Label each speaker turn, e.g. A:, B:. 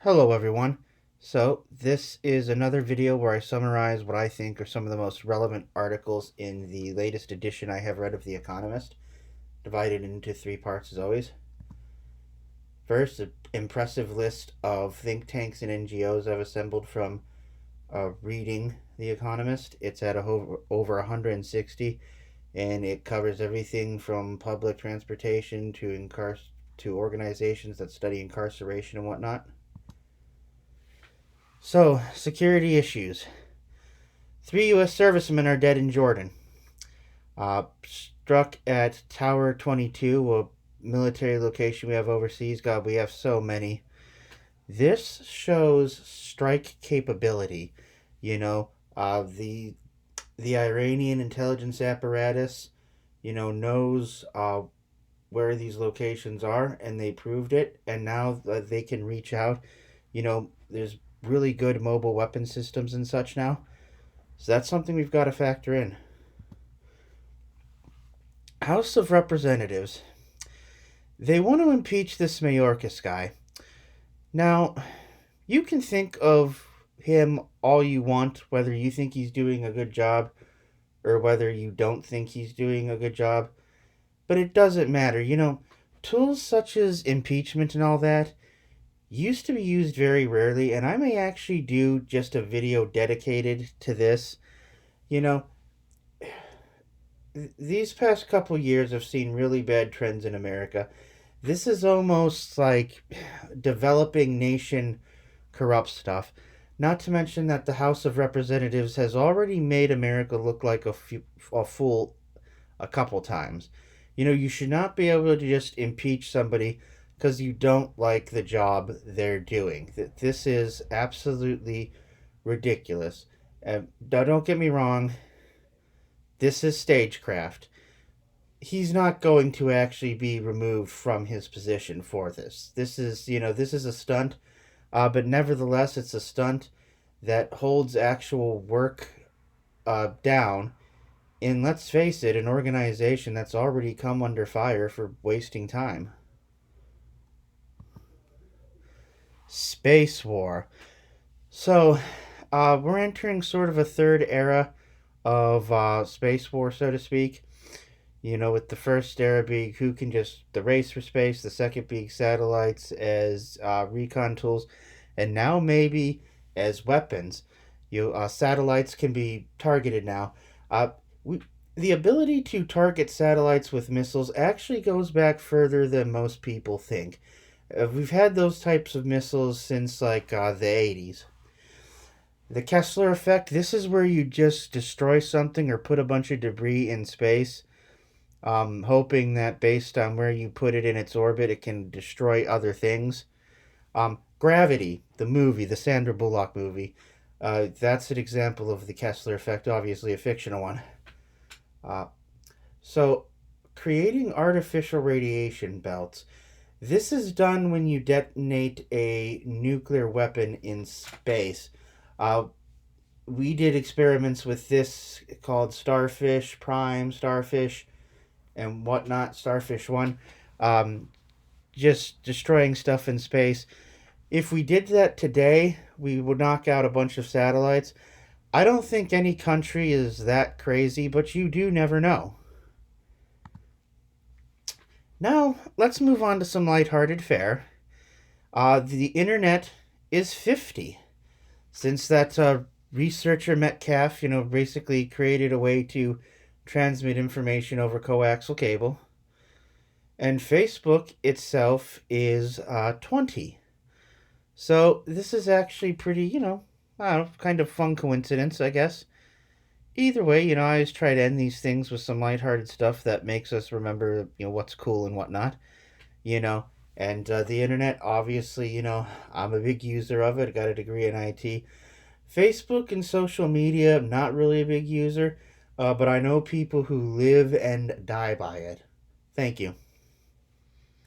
A: Hello everyone. So this is another video where I summarize what I think are some of the most relevant articles in the latest edition I have read of The Economist, divided into three parts as always. First, an impressive list of think tanks and NGOs I've assembled from reading The Economist. It's at over 160, and it covers everything from public transportation to organizations that study incarceration and whatnot. So, security issues. 3 U.S. servicemen are dead in Jordan. Struck at Tower 22, a military location we have overseas. God, we have so many. This shows strike capability. You know, the Iranian intelligence apparatus, knows where these locations are, and they proved it. And now they can reach out. There's really good mobile weapon systems and such now. So that's something we've got to factor in. House of Representatives. They want to impeach this Mayorkas guy. Now, you can think of him all you want, whether you think he's doing a good job or whether you don't think he's doing a good job. But it doesn't matter. Tools such as impeachment and all that used to be used very rarely, and I may actually do just a video dedicated to this. You know, these past couple years have seen really bad trends in America. This is almost like developing nation corrupt stuff. Not to mention that the House of Representatives has already made America look like a fool a couple times. You should not be able to just impeach somebody because you don't like the job they're doing. This is absolutely ridiculous. Don't get me wrong, this is stagecraft. He's not going to actually be removed from his position for this. This is a stunt, but nevertheless, it's a stunt that holds actual work down. And let's face it, an organization that's already come under fire for wasting time. Space war. So, we're entering sort of a third era of space war, so to speak. With the first era being who can just the race for space, the second being satellites as recon tools, and now maybe as weapons. Satellites can be targeted now. We, the ability to target satellites with missiles actually goes back further than most people think. We've had those types of missiles since like the 80s. The Kessler effect, this is where you just destroy something or put a bunch of debris in space, hoping that based on where you put it in its orbit, it can destroy other things. Gravity, the movie, the Sandra Bullock movie, that's an example of the Kessler effect, obviously a fictional one. So, creating artificial radiation belts. This is done when you detonate a nuclear weapon in space. Uh, we did experiments with this called Starfish, Prime, Starfish, and whatnot, Starfish 1. Just destroying stuff in space. If we did that today, we would knock out a bunch of satellites. I don't think any country is that crazy, but you do never know. Now, let's move on to some lighthearted fare. The internet is 50. Since that researcher Metcalf, basically created a way to transmit information over coaxial cable. And Facebook itself is 20. So this is actually pretty, kind of fun coincidence, I guess. Either way, I always try to end these things with some lighthearted stuff that makes us remember, what's cool and whatnot, you know. And the internet, obviously, I'm a big user of it. I got a degree in IT. Facebook and social media, I'm not really a big user, but I know people who live and die by it. Thank you.